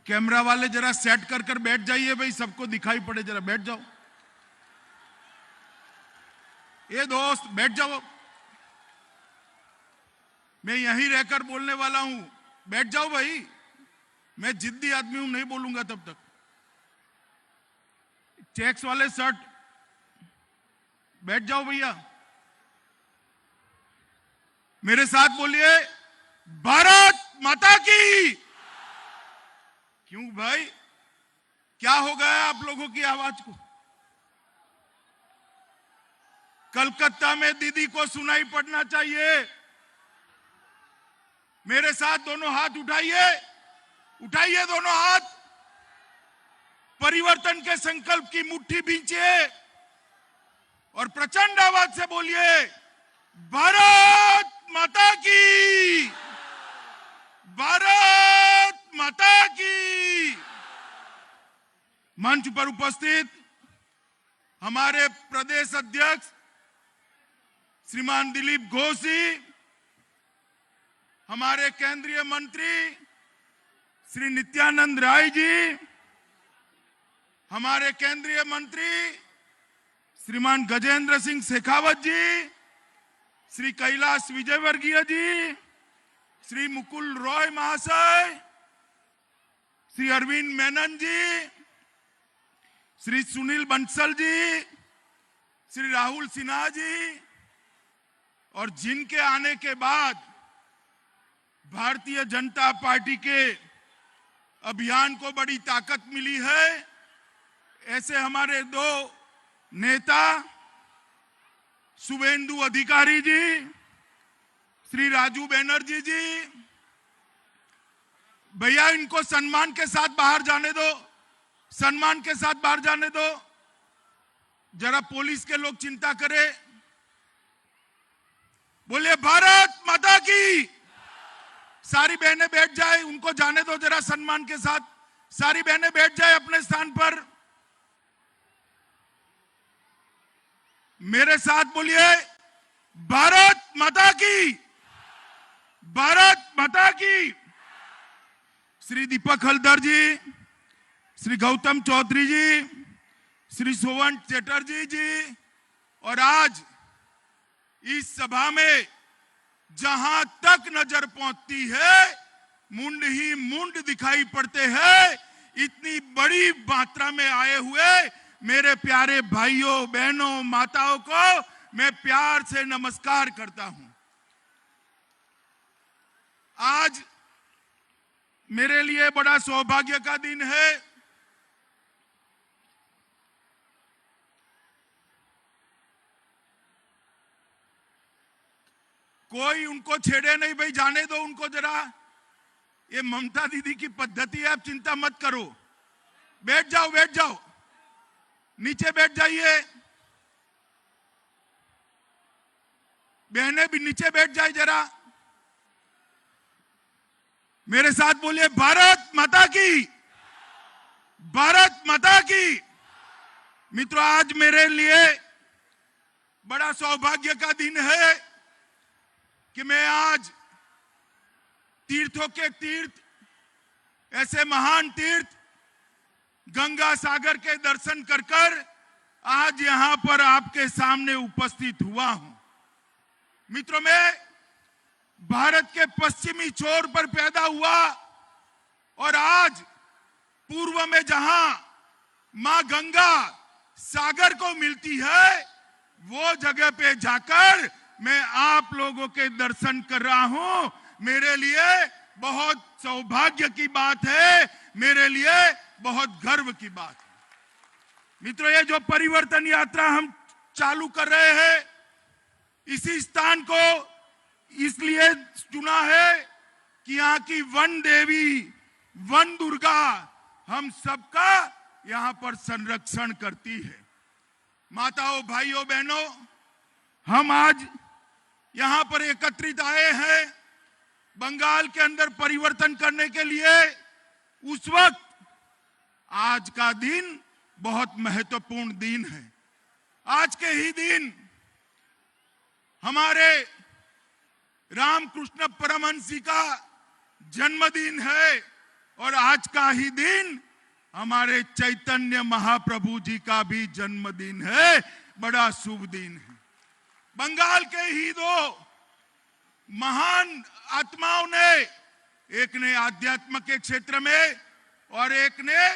Camera वाले जरा set कर कर बैठ जाइए भाई, सबको दिखाई पड़े, जरा बैठ जाओ। ये दोस्त बैठ जाओ, मैं यहीं रहकर बोलने वाला हूं, बैठ जाओ भाई। मैं जिद्दी आदमी हूं, नहीं बोलूंगा तब तक। चेक्स वाले शर्ट, बैठ जाओ भैया। मेरे साथ बोलिए, भारत माता की। क्यों भाई, क्या हो गया आप लोगों की आवाज को? कलकत्ता में दीदी को सुनाई पड़ना चाहिए। मेरे साथ दोनों हाथ उठाइए, उठाइए दोनों हाथ, परिवर्तन के संकल्प की मुट्ठी भींचिए और प्रचंड आवाज से बोलिए, भारत माता की, भारत माता की। मंच पर उपस्थित हमारे प्रदेश अध्यक्ष श्रीमान दिलीप घोष जी, हमारे केंद्रीय मंत्री श्री नित्यानंद राय जी, हमारे केंद्रीय मंत्री श्रीमान गजेंद्र सिंह शेखावत जी, श्री कैलाश विजयवर्गीय जी, श्री मुकुल रॉय महाशय, श्री अरविंद मेनन जी, श्री सुनील बंसल जी, श्री राहुल सिन्हा जी, और जिनके आने के बाद भारतीय जनता पार्टी के अभियान को बड़ी ताकत मिली है, ऐसे हमारे दो नेता शुभेंदु अधिकारी जी, श्री राजू बनर्जी जी, भैया इनको सम्मान के साथ बाहर जाने दो, सम्मान के साथ बाहर जाने दो, जरा पुलिस के लोग चिंता करें। बोलिए भारत माता की। सारी बहनें बैठ जाए, उनको जाने दो जरा सम्मान के साथ, सारी बहनें बैठ जाए अपने स्थान पर। मेरे साथ बोलिए, भारत माता की, भारत माता की। श्री दीपक हल्दर जी, श्री गौतम चौधरी जी, श्री सोवन चटर्जी जी, और आज इस सभा में जहां तक नजर पहुंचती है मुंड ही मुंड दिखाई पड़ते हैं। इतनी बड़ी मात्रा में आए हुए मेरे प्यारे भाइयों बहनों माताओं को मैं प्यार से नमस्कार करता हूं। आज मेरे लिए बड़ा सौभाग्य का दिन है। कोई उनको छेड़े नहीं भाई, जाने दो उनको जरा। ये ममता दीदी की पद्धति है, आप चिंता मत करो। बैठ जाओ, बैठ जाओ, नीचे बैठ जाइए। बहनें भी नीचे बैठ जाए जरा। मेरे साथ बोलिए, भारत माता की, भारत माता की। मित्रों, आज मेरे लिए बड़ा सौभाग्य का दिन है कि मैं आज तीर्थों के तीर्थ, ऐसे महान तीर्थ गंगा सागर के दर्शन कर कर आज यहां पर आपके सामने उपस्थित हुआ हूं। मित्रों, मैं भारत के पश्चिमी छोर पर पैदा हुआ और आज पूर्व में जहां मां गंगा सागर को मिलती है, वो जगह पे जाकर मैं आप लोगों के दर्शन कर रहा हूं। मेरे लिए बहुत सौभाग्य की बात है, मेरे लिए बहुत गर्व की बात है। मित्रों, ये जो परिवर्तन यात्रा हम चालू कर रहे हैं, इसी स्थान को इसलिए चुना है कि यहाँ की वन देवी, वन दुर्गा हम सबका यहाँ पर संरक्षण करती है। माताओं, भाइयों, बहनों, हम आज यहाँ पर एकत्रित आए हैं बंगाल के अंदर परिवर्तन करने के लिए। उस वक्त आज का दिन बहुत महत्वपूर्ण दिन है। आज के ही दिन हमारे रामकृष्ण परमहंस जी का जन्मदिन है और आज का ही दिन हमारे चैतन्य महाप्रभु जी का भी जन्मदिन है। बड़ा शुभ दिन है। बंगाल के ही दो महान आत्माओं ने, एक ने आध्यात्म के क्षेत्र में और एक ने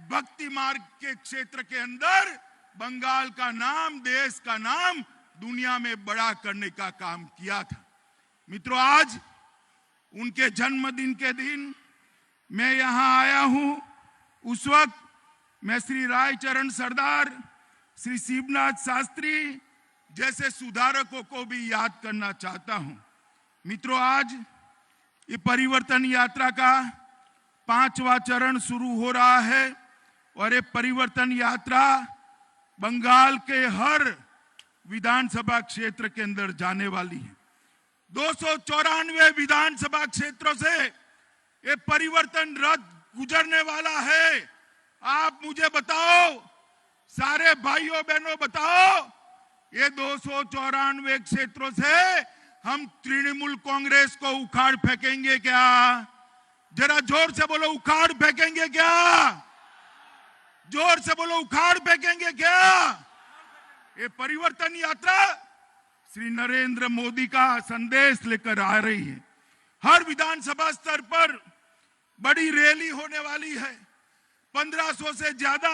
भक्ति मार्ग के क्षेत्र के अंदर बंगाल का नाम, देश का नाम दुनिया में बड़ा करने का काम किया था। मित्रों, आज उनके जन्मदिन के दिन मैं यहां आया हूं। उस वक्त मैं श्री रायचरण सरदार, श्री शिवनाथ शास्त्री जैसे सुधारकों को भी याद करना चाहता हूं। मित्रों, आज ये परिवर्तन यात्रा का 5वां चरण शुरू हो रहा है और ये परिवर्तन यात्रा बंगाल के हर विधानसभा क्षेत्र के अंदर जाने वाली है। 294 विधानसभा क्षेत्रों से ये परिवर्तन रथ गुजरने वाला है। आप मुझे बताओ, सारे भाइयों बहनों बताओ, ये 294 क्षेत्रों से हम तृणमूल कांग्रेस को उखाड़ फेंकेंगे क्या? जरा जोर से बोलो, उखाड़ फेंकेंगे क्या? जोर से बोलो, उखाड़ फेंकेंगे क्या? ये परिवर्तन यात्रा श्री नरेंद्र मोदी का संदेश लेकर आ रही है। हर विधानसभा स्तर पर बड़ी रैली होने वाली है, 1500 से ज्यादा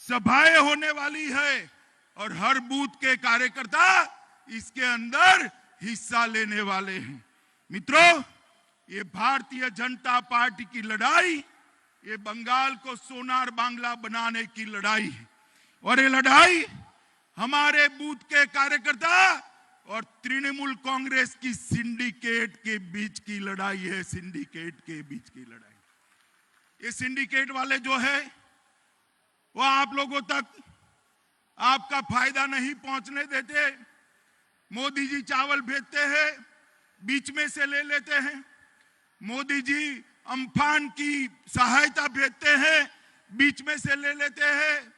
सभाएं होने वाली है और हर बूथ के कार्यकर्ता इसके अंदर हिस्सा लेने वाले हैं। मित्रों, ये भारतीय जनता पार्टी की लड़ाई, ये बंगाल को सोनार बांग्ला बनाने की लड़ाई है और ये लड़ाई हमारे बूथ के कार्यकर्ता और तृणमूल कांग्रेस की सिंडिकेट के बीच की लड़ाई है। सिंडिकेट के बीच की लड़ाई। ये सिंडिकेट वाले जो है वो आप लोगों तक आपका फायदा नहीं पहुंचने देते। मोदी जी चावल भेजते हैं, बीच में से ले लेते हैं। मोदी जी अम्फान की सहायता भेजते हैं, बीच में से ले लेते हैं।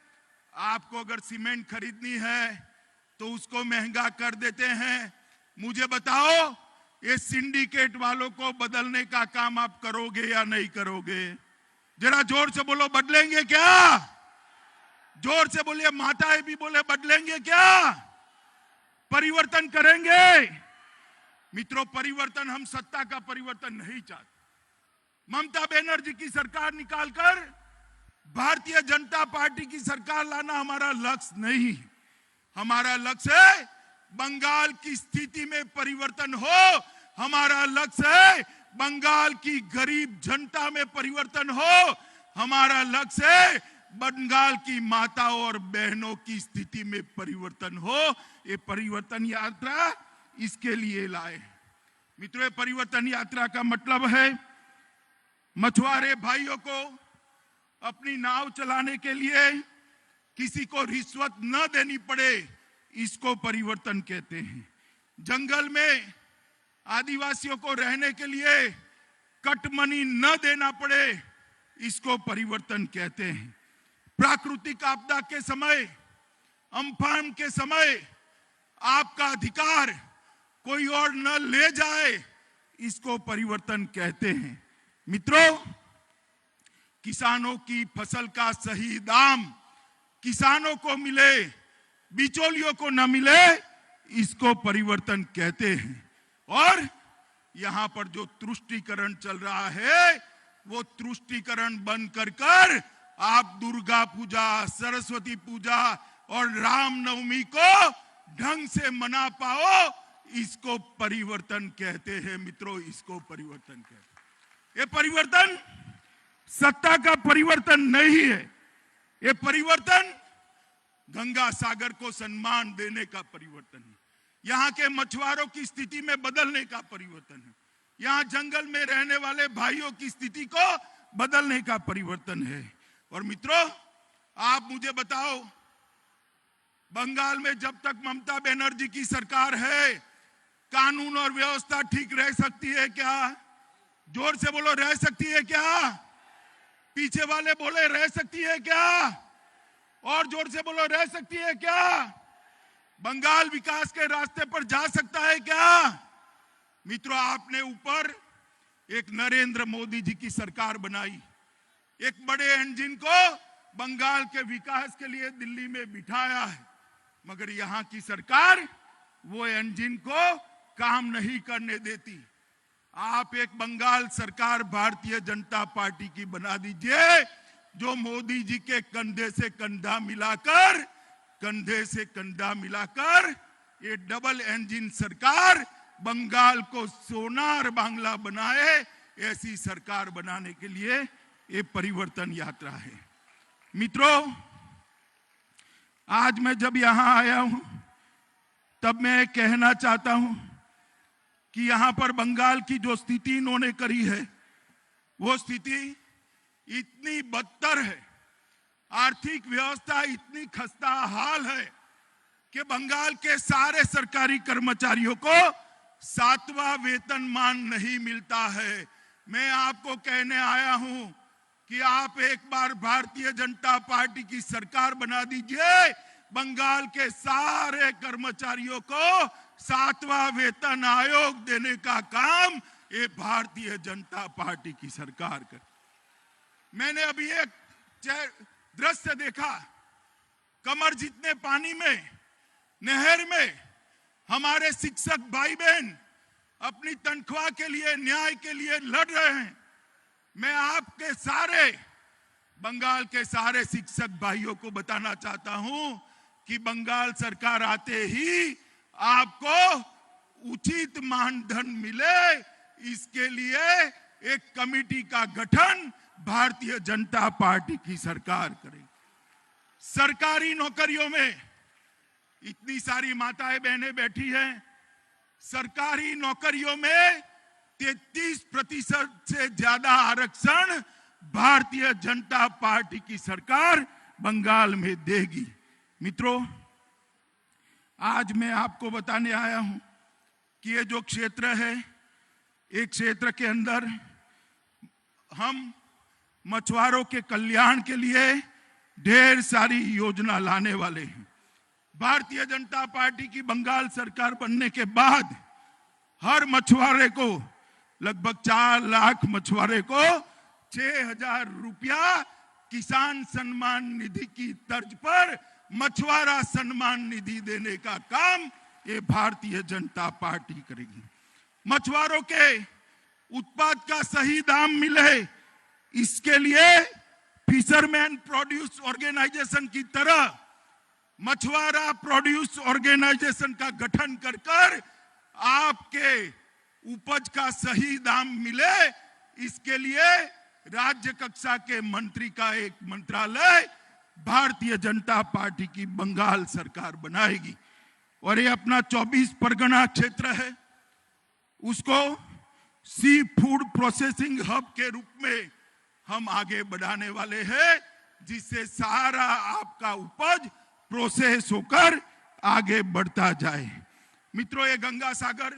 आपको अगर सीमेंट खरीदनी है तो उसको महंगा कर देते हैं। मुझे बताओ, ये सिंडिकेट वालों को बदलने का काम आप करोगे या नहीं करोगे? जरा जोर से बोलो, बदलेंगे क्या? जोर से बोलिए, माताएं भी बोले, बदलेंगे क्या? परिवर्तन करेंगे? मित्रों, परिवर्तन, हम सत्ता का परिवर्तन नहीं चाहते। ममता बनर्जी की सरकार निकालकर भारतीय जनता पार्टी की सरकार लाना हमारा लक्ष्य नहीं है। हमारा लक्ष्य है बंगाल की स्थिति में परिवर्तन हो। हमारा लक्ष्य है बंगाल की गरीब जनता में परिवर्तन हो। हमारा लक्ष्य है बंगाल की माताओं और बहनों की स्थिति में परिवर्तन हो। ये परिवर्तन यात्रा इसके लिए लाए। मित्रों, परिवर्तन यात्रा का मतलब है मछुआरे भाइयों को अपनी नाव चलाने के लिए किसी को रिश्वत न देनी पड़े, इसको परिवर्तन कहते हैं। जंगल में आदिवासियों को रहने के लिए कटमनी न देना पड़े, इसको परिवर्तन कहते हैं। प्राकृतिक आपदा के समय, अम्फान के समय आपका अधिकार कोई और न ले जाए, इसको परिवर्तन कहते हैं। मित्रों, किसानों की फसल का सही दाम किसानों को मिले, बिचौलियों को न मिले, इसको परिवर्तन कहते हैं। और यहां पर जो तुष्टीकरण चल रहा है, वो तुष्टीकरण बंद कर आप दुर्गा पूजा, सरस्वती पूजा और रामनवमी को ढंग से मना पाओ, इसको परिवर्तन कहते हैं। मित्रों, इसको परिवर्तन कहते हैं। ये परिवर्तन सत्ता का परिवर्तन नहीं है। ये परिवर्तन गंगा सागर को सम्मान देने का परिवर्तन है। यहाँ के मछुआरों की स्थिति में बदलने का परिवर्तन है। यहाँ जंगल में रहने वाले भाइयों की स्थिति को बदलने का परिवर्तन है। और मित्रों, आप मुझे बताओ, बंगाल में जब तक ममता बनर्जी की सरकार है, कानून और व्यवस्था ठीक रह सकती है क्या? जोर से बोलो, रह सकती है क्या? पीछे वाले बोले, रह सकती है क्या? और जोर से बोलो, रह सकती है क्या? बंगाल विकास के रास्ते पर जा सकता है क्या? मित्रों, आपने ऊपर एक नरेंद्र मोदी जी की सरकार बनाई, एक बड़े इंजन को बंगाल के विकास के लिए दिल्ली में बिठाया है, मगर यहां की सरकार वो इंजन को काम नहीं करने देती। आप एक बंगाल सरकार भारतीय जनता पार्टी की बना दीजिए, जो मोदी जी के कंधे से कंधा मिलाकर ये डबल इंजन सरकार बंगाल को सोनार बांग्ला बनाए। ऐसी सरकार बनाने के लिए ये परिवर्तन यात्रा है। मित्रों, आज मैं जब यहां आया हूं तब मैं कहना चाहता हूं कि यहां पर बंगाल की जो स्थिति इन्होंने करी है, वो स्थिति इतनी बदतर है, आर्थिक व्यवस्था इतनी खस्ता हाल है कि बंगाल के सारे सरकारी कर्मचारियों को 7वां वेतनमान नहीं मिलता है। मैं आपको कहने आया हूं कि आप एक बार भारतीय जनता पार्टी की सरकार बना दीजिए, बंगाल के सारे कर्मचारियों को 7वां वेतन आयोग देने का काम ये भारतीय जनता पार्टी की सरकार करे। मैंने अभी एक दृश्य देखा, कमर जितने पानी में नहर में हमारे शिक्षक भाई बहन अपनी तनख्वाह के लिए, न्याय के लिए लड़ रहे हैं। मैं आपके सारे बंगाल के सारे शिक्षक भाइयों को बताना चाहता हूं कि बंगाल सरकार आते ही आपको उचित मानधन मिले, इसके लिए एक कमेटी का गठन भारतीय जनता पार्टी की सरकार करेगी। सरकारी नौकरियों में इतनी सारी माताएं बहनें बैठी हैं, सरकारी नौकरियों में 33% से ज्यादा आरक्षण भारतीय जनता पार्टी की सरकार बंगाल में देगी। मित्रों, आज मैं आपको बताने आया हूं कि ये जो क्षेत्र है, एक क्षेत्र के अंदर हम मछुआरों के कल्याण के लिए ढेर सारी योजना लाने वाले हैं। भारतीय जनता पार्टी की बंगाल सरकार बनने के बाद हर मछुआरे को, लगभग 4 लाख मछुआरे को 6,000 रुपया किसान सम्मान निधि की तर्ज पर मछुआरा सम्मान निधि देने का काम ये भारतीय जनता पार्टी करेगी। मछुआरों के उत्पाद का सही दाम मिले, इसके लिए फिशरमैन प्रोड्यूस ऑर्गेनाइजेशन की तरह मछुआरा प्रोड्यूस ऑर्गेनाइजेशन का गठन कर आपके उपज का सही दाम मिले, इसके लिए राज्य कक्षा के मंत्री का एक मंत्रालय भारतीय जनता पार्टी की बंगाल सरकार बनाएगी। और ये अपना 24 परगना क्षेत्र है, उसको सी फूड प्रोसेसिंग हब के रूप में हम आगे बढ़ाने वाले हैं, जिससे सारा आपका उपज प्रोसेस होकर आगे बढ़ता जाए। मित्रों, ये गंगा सागर,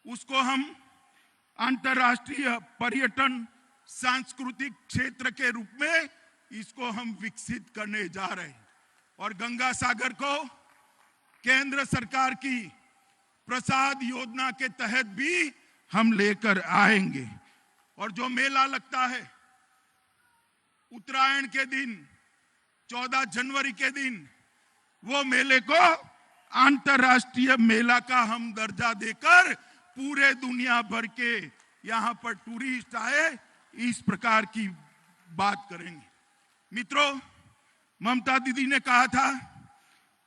उसको हम अंतर्राष्ट्रीय पर्यटन सांस्कृतिक क्षेत्र के रूप में इसको हम विकसित करने जा रहे हैं। और गंगा सागर को केंद्र सरकार की प्रसाद योजना के तहत भी हम लेकर आएंगे। और जो मेला लगता है उत्तरायण के दिन, 14 जनवरी के दिन, वो मेले को अंतर्राष्ट्रीय मेला का हम दर्जा देकर पूरे दुनिया भर के यहां पर टूरिस्ट आए, इस प्रकार की बात करेंगे। मित्रों, ममता दीदी ने कहा था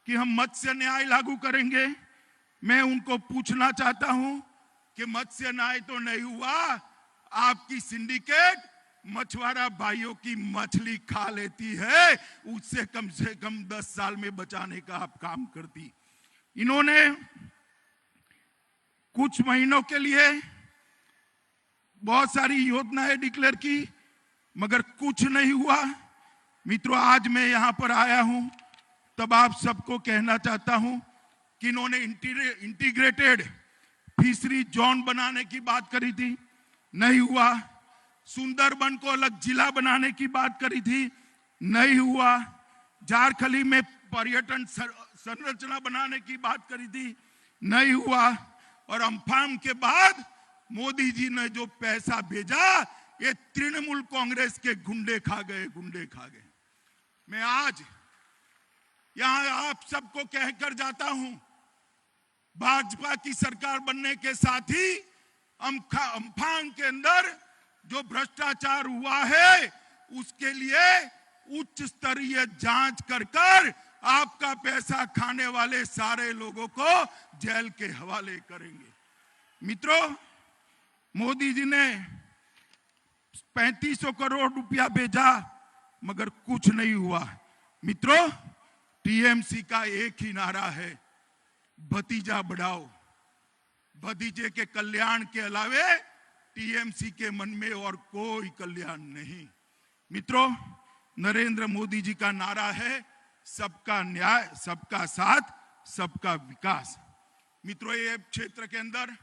कि हम मत्स्य न्याय लागू करेंगे। मैं उनको पूछना चाहता हूं कि मत्स्य न्याय तो नहीं हुआ, आपकी सिंडिकेट मछुआरा भाइयों की मछली खा लेती है, उससे कम 10 साल में बचाने का आप काम करती। इन्होंने कुछ महीनों के लिए बहुत सारी योजनाएं डिक्लेयर की, मगर कुछ नहीं हुआ। मित्रों, आज मैं यहां पर आया हूं तब आप सबको कहना चाहता हूं कि इन्होंने इंटीग्रेटेड फिशरी जोन बनाने की बात करी थी, नहीं हुआ। सुंदरबन को अलग जिला बनाने की बात करी थी, नहीं हुआ। झारखली में पर्यटन संरचना बनाने की बात करी थी, नहीं हुआ। और अम्फान के बाद मोदी जी ने जो पैसा भेजा ये तृणमूल कांग्रेस के गुंडे खा गए, गुंडे खा गए। मैं आज यहां आप सबको कहकर जाता हूं, भाजपा की सरकार बनने के साथ ही अम्फान के अंदर जो भ्रष्टाचार हुआ है उसके लिए उच्च स्तरीय जांच कर आपका पैसा खाने वाले सारे लोगों को जेल के हवाले करेंगे। मित्रों, मोदी जी ने 3500 करोड़ रुपया भेजा मगर कुछ नहीं हुआ। मित्रों, टीएमसी का एक ही नारा है, भतीजा बढ़ाओ। भतीजे के कल्याण के अलावे टीएमसी के मन में और कोई कल्याण नहीं। मित्रों, नरेंद्र मोदी जी का नारा है सबका न्याय, सबका साथ, सबका विकास। मित्रों, ये क्षेत्र के अंदर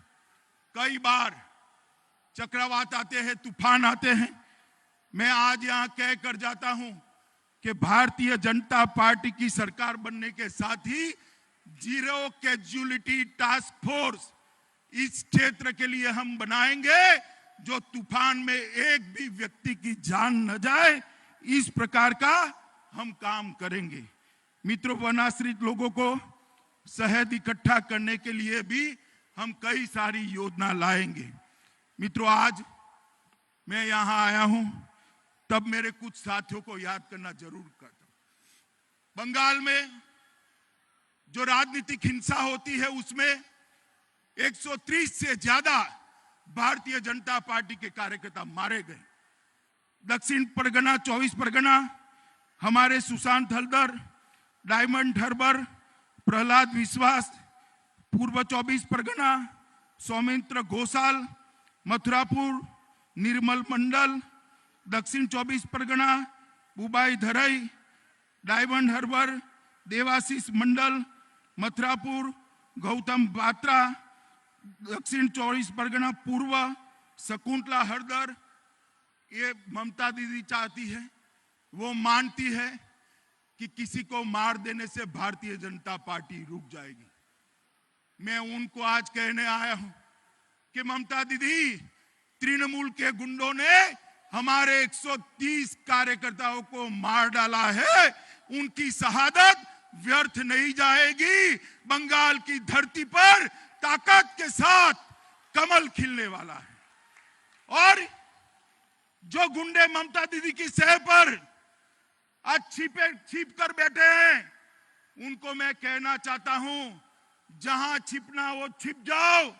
कई बार चक्रवात आते हैं, तूफान आते हैं। मैं आज यहां कहकर जाता हूं कि भारतीय जनता पार्टी की सरकार बनने के साथ ही जीरो कैजुअलिटी टास्क फोर्स इस क्षेत्र के लिए हम बनाएंगे, जो तूफान में एक भी व्यक्ति की जान न जाए, इस प्रकार का हम काम करेंगे। मित्रों, वनाश्रित लोगों को शहद इकट्ठा करने के लिए भी हम कई सारी योजना लाएंगे। मित्रों, आज मैं यहां आया हूं तब मेरे कुछ साथियों को याद करना जरूर करता हूं। बंगाल में जो राजनीतिक हिंसा होती है उसमें 130 से ज्यादा भारतीय जनता पार्टी के कार्यकर्ता मारे गए। दक्षिण परगना, 24 परगना, हमारे सुशांत हलदर, डायमंड हर्बर, प्रहलाद विश्वास, पूर्व 24 परगना, सौमित्र घोषाल, मथुरापुर, निर्मल मंडल, दक्षिण 24 परगना, बुबाई धरई, डायमंड हर्बर, देवाशीष मंडल, मथुरापुर, गौतम बात्रा, दक्षिण 24 परगना पूर्व, शकुंतला हरदर। ये ममता दीदी चाहती है, वो मानती है कि किसी को मार देने से भारतीय जनता पार्टी रुक जाएगी। मैं उनको आज कहने आया हूं कि ममता दीदी, तृणमूल के गुंडों ने हमारे 130 कार्यकर्ताओं को मार डाला है, उनकी शहादत व्यर्थ नहीं जाएगी। बंगाल की धरती पर ताकत के साथ कमल खिलने वाला है। और जो गुंडे ममता दीदी की सह पर आज छिप कर बैठे हैं, उनको मैं कहना चाहता हूं, जहां छिपना वो छिप जाओ।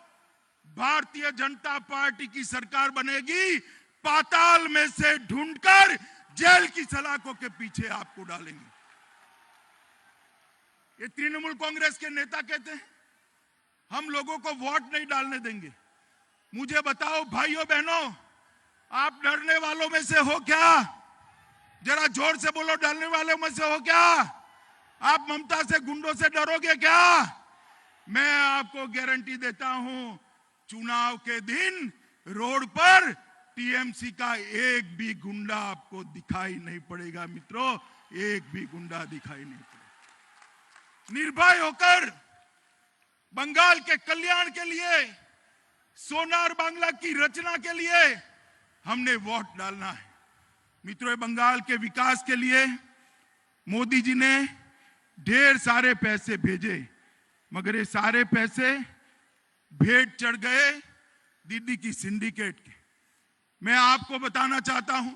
भारतीय जनता पार्टी की सरकार बनेगी, पाताल में से ढूंढकर जेल की सलाखों के पीछे आपको डालेंगे। ये तृणमूल कांग्रेस के नेता कहते हैं हम लोगों को वोट नहीं डालने देंगे। मुझे बताओ भाइयों बहनों, आप डरने वालों में से हो क्या? जरा जोर से बोलो, डरने वालों में से हो क्या? आप ममता से, गुंडों से डरोगे क्या? मैं आपको गारंटी देता हूं, चुनाव के दिन रोड पर टीएमसी का एक भी गुंडा आपको दिखाई नहीं पड़ेगा। मित्रों, एक भी गुंडा दिखाई नहीं पड़ेगा। निर्भय होकर बंगाल के कल्याण के लिए, सोनार बांग्ला की रचना के लिए हमने वोट डालना है। मित्रों, बंगाल के विकास के लिए मोदी जी ने ढेर सारे पैसे भेजे, मगर ये सारे पैसे भेंट चढ़ गए दीदी की सिंडिकेट के। मैं आपको बताना चाहता हूं,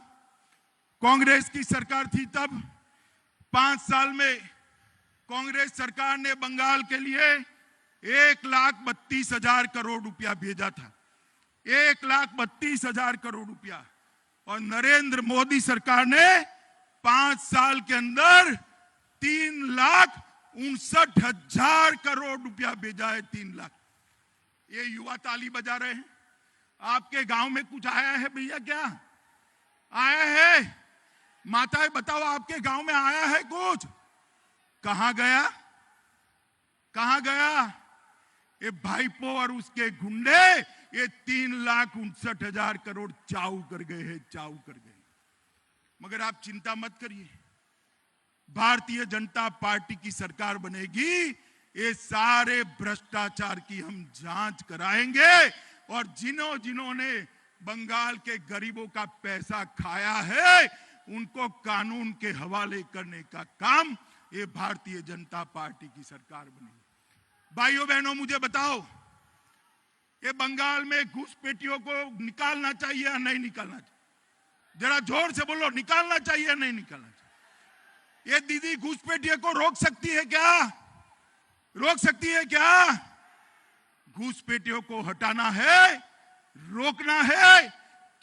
कांग्रेस की सरकार थी तब 5 साल में कांग्रेस सरकार ने बंगाल के लिए 1,32,000 करोड़ रुपया भेजा था। 1,32,000 करोड़ रुपया। और नरेंद्र मोदी सरकार ने 5 साल के अंदर 3,59,000 करोड़ रुपया भेजा है। 3 लाख। ये युवा ताली बजा रहे हैं। आपके गांव में कुछ आया है भैया? क्या आया है? माताएं बताओ, आपके गांव में आया है कुछ? कहां गया? कहां गया? ये भाईपो और उसके गुंडे ये 3,59,000 करोड़ चाऊ कर गए हैं, चाऊ कर गए। मगर आप चिंता मत करिए, भारतीय जनता पार्टी की सरकार बनेगी, ये सारे भ्रष्टाचार की हम जांच कराएंगे और जिन्होंने बंगाल के गरीबों का पैसा खाया है उनको कानून के हवाले करने का काम ये भारतीय जनता पार्टी की सरकार बनी। भाइयों बहनों, मुझे बताओ, ये बंगाल में घुसपैठियों को निकालना चाहिए या नहीं निकालना चाहिए? जरा जोर से बोलो, निकालना चाहिए या नहीं निकालना चाहिए? ये दीदी घुसपैठियों को रोक सकती है क्या? रोक सकती है क्या? घुसपैठियों को हटाना है, रोकना है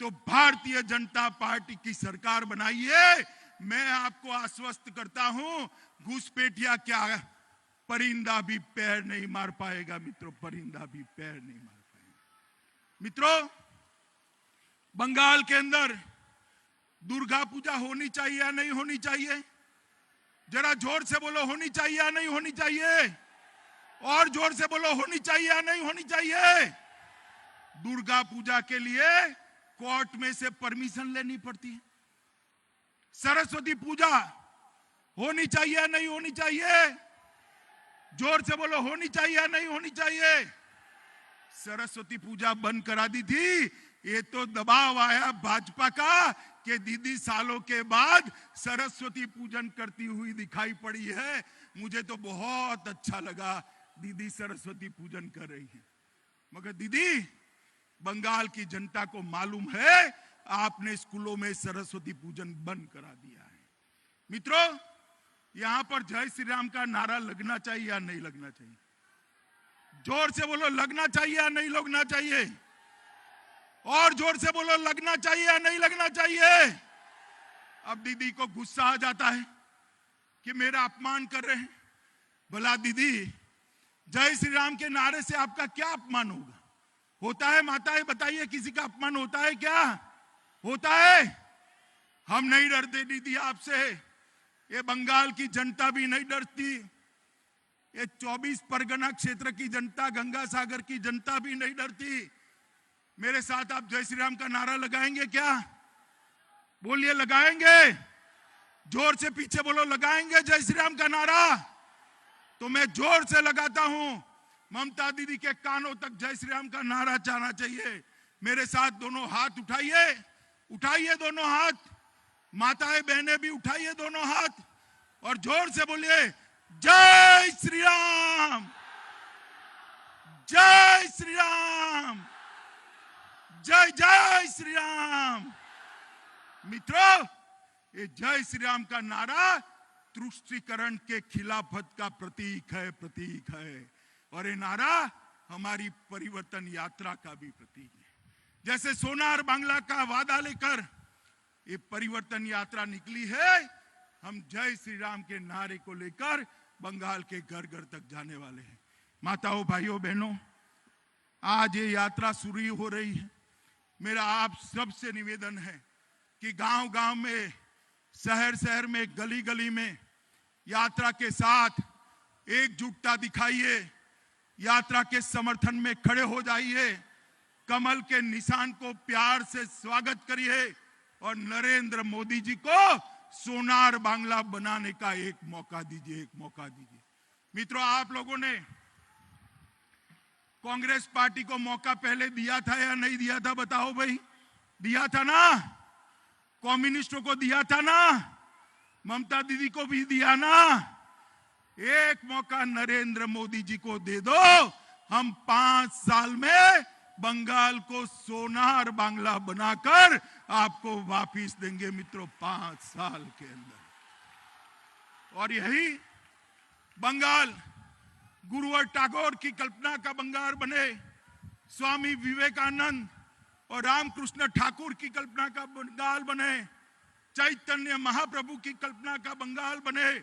तो भारतीय जनता पार्टी की सरकार बनाइए। मैं आपको आश्वस्त करता हूं, घुसपैठिया क्या परिंदा भी पैर नहीं मार पाएगा मित्रों, परिंदा भी पैर नहीं मार पाएगा। मित्रों, बंगाल के अंदर दुर्गा पूजा होनी चाहिए या नहीं होनी चाहिए? जरा जोर से बोलो, होनी चाहिए या नहीं होनी चाहिए? और जोर से बोलो, होनी चाहिए या नहीं होनी चाहिए? दुर्गा पूजा के लिए कोर्ट में से परमिशन लेनी पड़ती है। सरस्वती पूजा होनी चाहिए या नहीं होनी चाहिए? जोर से बोलो, होनी चाहिए या नहीं होनी चाहिए? सरस्वती पूजा बंद करा दी थी। ये तो दबाव आया भाजपा का कि दीदी सालों के बाद सरस्वती पूजन करती हुई दिखाई पड़ी है। मुझे तो बहुत अच्छा लगा, दीदी सरस्वती पूजन कर रही है। मगर दीदी, बंगाल की जनता को मालूम है आपने स्कूलों में सरस्वती पूजन बंद करा दिया है। मित्रों, यहां पर जय श्री राम का नारा लगना चाहिए या नहीं लगना चाहिए? जोर से बोलो, लगना चाहिए या नहीं लगना चाहिए? और जोर से बोलो, लगना चाहिए या नहीं लगना चाहिए? अब दीदी को गुस्सा आ जाता है कि मेरा अपमान कर रहे हैं। भला दीदी, जय श्री राम के नारे से आपका क्या अपमान होगा? होता है माताएं, बताइए, किसी का अपमान होता है क्या? होता है? हम नहीं डरते दीदी आपसे, ये बंगाल की जनता भी नहीं डरती, ये 24 परगना क्षेत्र की जनता, गंगा सागर की जनता भी नहीं डरती। मेरे साथ आप जय श्री राम का नारा लगाएंगे क्या? बोलिए, लगाएंगे? जोर से पीछे बोलो, लगाएंगे जय श्री राम का नारा? तो मैं जोर से लगाता हूं। ममता दीदी के कानों तक जय श्री राम का नारा जाना चाहिए। मेरे साथ दोनों हाथ उठाइए, उठाइए दोनों हाथ, माताएं बहनें भी उठाइए दोनों हाथ और जोर से बोलिए, जय श्री राम, जय श्री राम, जय जय श्री राम। मित्रों, ये जय श्री राम का नारा तुष्टीकरण के खिलाफत का प्रतीक है, प्रतीक है। और ये नारा हमारी परिवर्तन यात्रा का भी प्रतीक है। जैसे सोनार बांग्ला का वादा लेकर ये परिवर्तन यात्रा निकली है, हम जय श्री राम के नारे को लेकर बंगाल के घर घर तक जाने वाले हैं। माताओं, भाइयों, बहनों, आज ये यात्रा शुरू हो रही है। मेरा आप सबसे निवेदन है कि गांव गांव में, शहर शहर में, गली गली में यात्रा के साथ एकजुटता दिखाइए, यात्रा के समर्थन में खड़े हो जाइए, कमल के निशान को प्यार से स्वागत करिए और नरेंद्र मोदी जी को सोनार बांग्ला बनाने का एक मौका दीजिए, एक मौका दीजिए। मित्रों, आप लोगों ने कांग्रेस पार्टी को मौका पहले दिया था या नहीं दिया था? बताओ भाई, दिया था ना? कम्युनिस्टों को दिया था ना? ममता दीदी को भी दिया ना? एक मौका नरेंद्र मोदी जी को दे दो, हम 5 साल में बंगाल को सोनार बांग्ला बनाकर आपको वापिस देंगे मित्रों, 5 साल के अंदर। और यही बंगाल गुरुवर टैगोर की कल्पना का बंगाल बने, स्वामी विवेकानंद और रामकृष्ण ठाकुर की कल्पना का बंगाल बने, चैतन्य महाप्रभु की कल्पना का बंगाल बने,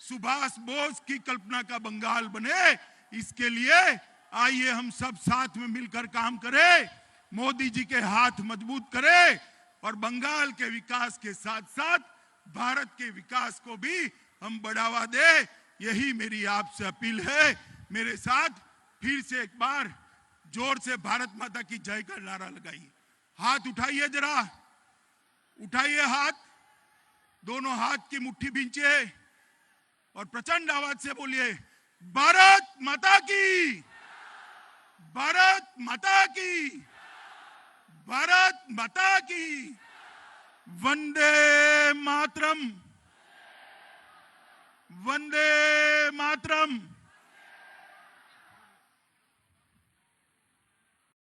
सुभाष बोस की कल्पना का बंगाल बने। इसके लिए आइए हम सब साथ में मिलकर काम करें, मोदी जी के हाथ मजबूत करें और बंगाल के विकास के साथ साथ भारत के विकास को भी हम बढ़ावा दें। यही मेरी आपसे अपील है। मेरे साथ फिर से एक बार जोर से भारत माता की जय का नारा लगाइए। हाथ उठाइए, जरा उठाइए हाथ, दोनों हाथ की मुट्ठी भींचिए और प्रचंड आवाज से बोलिए, भारत माता की, भारत माता की, भारत माता की, वंदे मातरम, वंदे मातरम।